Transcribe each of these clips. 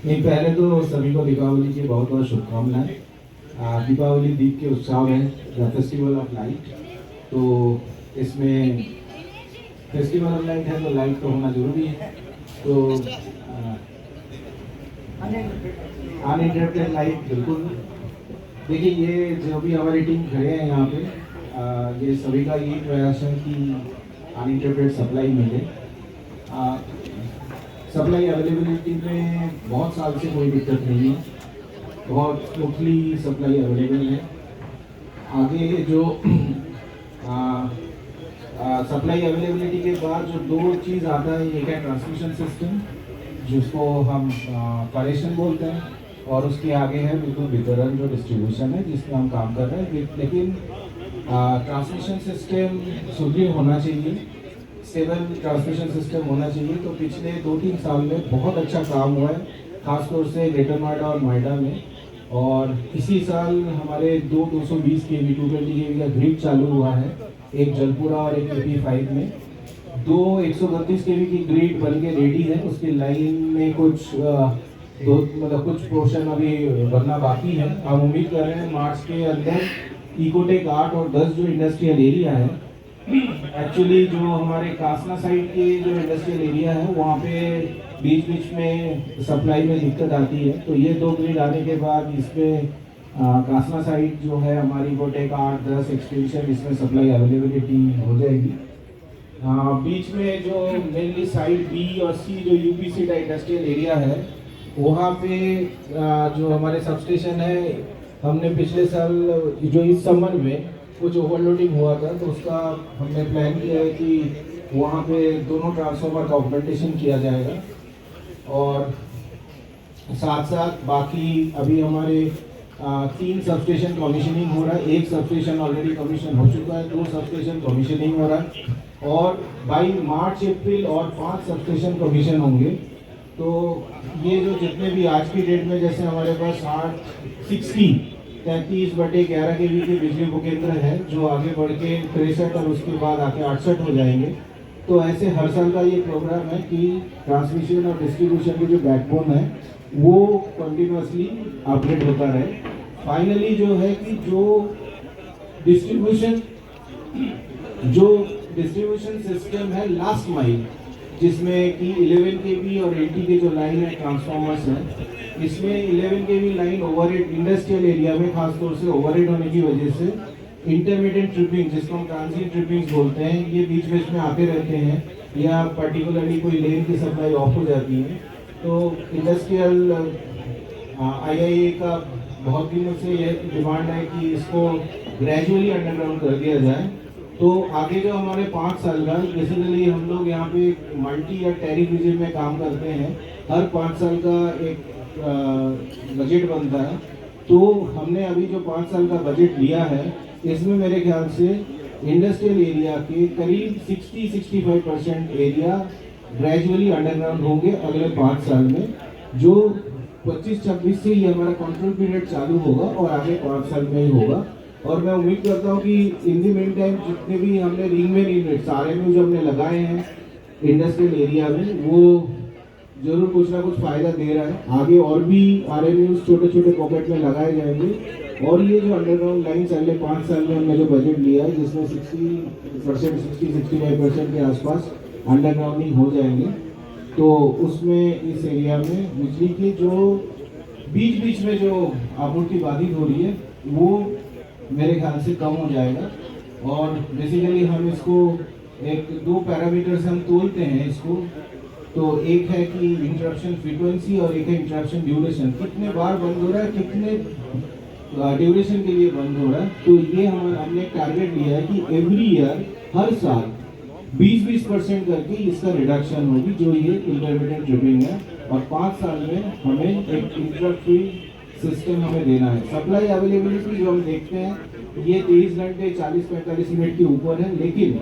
नहीं, पहले तो सभी को दीपावली की बहुत बहुत शुभकामनाएं। दीपावली दीप के उत्सव है, द फेस्टिवल ऑफ लाइट। तो इसमें फेस्टिवल ऑफ लाइट है तो लाइट तो होना जरूरी है। तो अनइंटरप्टेड लाइट बिल्कुल। देखिए, ये जो भी हमारी टीम खड़े हैं यहाँ पे, ये सभी का यही प्रयास है कि अनइंटरप्टेड सप्लाई मिले। सप्लाई अवेलेबिलिटी में बहुत साल से कोई दिक्कत नहीं है, बहुत स्मूथली सप्लाई अवेलेबल है। आगे जो सप्लाई अवेलेबिलिटी के बाद जो दो चीज़ आता है, एक है ट्रांसमिशन सिस्टम जिसको हम कनेक्शन बोलते हैं, और उसके आगे है बिल्कुल वितरण जो डिस्ट्रीब्यूशन है जिसमें हम काम कर रहे हैं। लेकिन ट्रांसमिशन सिस्टम सुदृढ़ होना चाहिए, स्टेबल ट्रांसमिशन सिस्टम होना चाहिए। तो पिछले 2-3 साल में बहुत अच्छा काम हुआ है, खासतौर से ग्रेटर नोएडा और नोएडा में। और इसी साल हमारे 220 के वी 220 के वी का ग्रिड चालू हुआ है, एक जलपुरा और एक AP5 में। दो 132 के वी की ग्रिड बन के रेडी है, उसकी लाइन में कुछ दो मतलब कुछ पोर्शन अभी बनना बाकी है। हम उम्मीद कर रहे हैं मार्च के अंदर इकोटेक 8 और 10 जो इंडस्ट्रियल एरिया है, एक्चुअली जो हमारे कासना साइड के जो इंडस्ट्रियल एरिया है वहाँ पे बीच बीच में सप्लाई में दिक्कत आती है। तो ये दो ग्रिड आने के बाद इसमें कासना साइड जो है हमारी इकोटेक 8-10 एक्सटेंशन, इसमें सप्लाई अवेलेबिलिटी हो जाएगी। बीच में जो मेनली साइड बी और सी जो UPC का इंडस्ट्रियल एरिया है, वहाँ पे जो हमारे सबस्टेशन है, हमने पिछले साल जो इस समर में कुछ ओवरलोडिंग हुआ था तो उसका हमने प्लान किया है कि वहाँ पे दोनों ट्रांसफार्मर का ऑपरेशन किया जाएगा। और साथ साथ बाकी अभी हमारे 3 सबस्टेशन कमीशनिंग हो रहा है, एक सबस्टेशन ऑलरेडी कमीशन हो चुका है, 2 सबस्टेशन कमीशनिंग हो रहा है, और बाई मार्च अप्रैल और 5 सबस्टेशन कमीशन होंगे। तो ये जो जितने भी आज की डेट में जैसे हमारे पास 33/11 के वी के बिजली उपकेंद्र है, जो आगे बढ़ के 63 और उसके बाद आके 68 हो जाएंगे। तो ऐसे हर साल का ये प्रोग्राम है कि ट्रांसमिशन और डिस्ट्रीब्यूशन की जो बैकबोन है वो कंटिन्यूसली अपडेट होता रहे। फाइनली जो है कि जो डिस्ट्रीब्यूशन सिस्टम है लास्ट माइल, जिसमें कि 11 केवी और 80 के जो लाइन है ट्रांसफार्मर्स हैं, इसमें 11 केवी लाइन ओवरहेड इंडस्ट्रियल एरिया में खासतौर से ओवरहेड होने की वजह से इंटरमीडिएट ट्रिपिंग, जिसको हम ट्रांजिट ट्रिपिंग्स बोलते हैं, ये बीच बीच में आते रहते हैं, या पर्टिकुलरली कोई लेन की सप्लाई ऑफ हो जाती है। तो इंडस्ट्रियल IIA का बहुत दिनों से ये डिमांड है कि इसको ग्रेजुअली अंडरग्राउंड कर दिया जाए। तो आगे जो हमारे 5 साल का, बेसिकली हम लोग यहाँ पे मल्टी या टैरिफ रिजिम में काम करते हैं, हर 5 साल का एक बजट बनता है। तो हमने अभी जो 5 साल का बजट लिया है, इसमें मेरे ख्याल से इंडस्ट्रियल एरिया के करीब 60-65% एरिया ग्रेजुअली अंडरग्राउंड होंगे अगले 5 साल में। जो 25-26 से ये हमारा कंट्रोल पीरियड चालू होगा और आगे 5 साल में ही होगा। और मैं उम्मीद करता हूँ कि इन दी मेन टाइम जितने भी हमने रिंग में यूनिट्स RMU जो हमने लगाए हैं इंडस्ट्रियल एरिया में, वो जरूर कुछ ना कुछ फायदा दे रहा है। आगे और भी RMU छोटे छोटे पॉकेट में लगाए जाएंगे, और ये जो अंडरग्राउंड लाइन अगले 5 साल में हमने जो बजट लिया है, जिसमें 60-65% के आसपास अंडरग्राउंडिंग हो जाएंगे, तो उसमें इस एरिया में बिजली की जो बीच बीच में जो आपूर्ति बाधित हो रही है वो मेरे ख्याल से कम हो जाएगा। और बेसिकली हम इसको एक 2 पैरामीटर्स हम तोलते हैं इसको। तो एक है कि इंटरप्शन फ्रीक्वेंसी और एक है इंटरप्शन ड्यूरेशन, कितने बार बंद हो रहा है, कितने ड्यूरेशन के लिए बंद हो रहा है। तो ये हमने टारगेट लिया है कि एवरी ईयर, हर साल 20% करके इसका रिडक्शन होगी, जो ये इंटरमीडिएट ट्रिपिंग है। और 5 साल में हमें एक इंटरप्ट फ्री सिस्टम हमें देना है। सप्लाई अवेलेबिलिटी जो हम देखते हैं ये 23 घंटे 40-45 मिनट के ऊपर है, लेकिन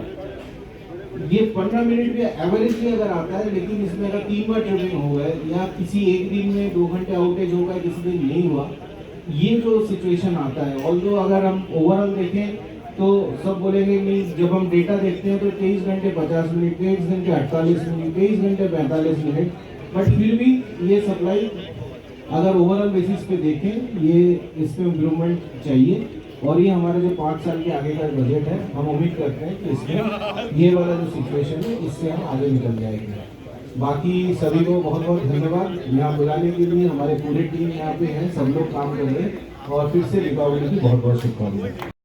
ये 15 मिनट भी एवरेजली अगर आता है, लेकिन इसमें अगर 3 बार ट्रिपिंग हो गए या किसी एक दिन में 2 घंटे आउटेज हो गया, किसी दिन नहीं हुआ, ये जो सिचुएशन आता है, ऑल्दो अगर हम ओवरऑल देखें तो सब बोलेंगे नहीं, जब हम डेटा देखते हैं तो 23 घंटे 50 मिनट, 23 घंटे 48 मिनट, 23 घंटे 45 मिनट, बट फिर भी ये सप्लाई अगर ओवरऑल बेसिस पे देखें ये इस पे इम्प्रूवमेंट चाहिए और ये हमारा जो 5 साल के आगे का बजट है हम उम्मीद करते हैं कि इसमें ये वाला जो सिचुएशन है इससे हम आगे निकल जाएंगे। बाकी सभी को बहुत बहुत धन्यवाद यहाँ बुलाने के लिए। हमारे पूरे टीम यहाँ पे है, सब लोग काम कर रहे हैं और फिर से दीपावली की बहुत बहुत शुभकामनाएं।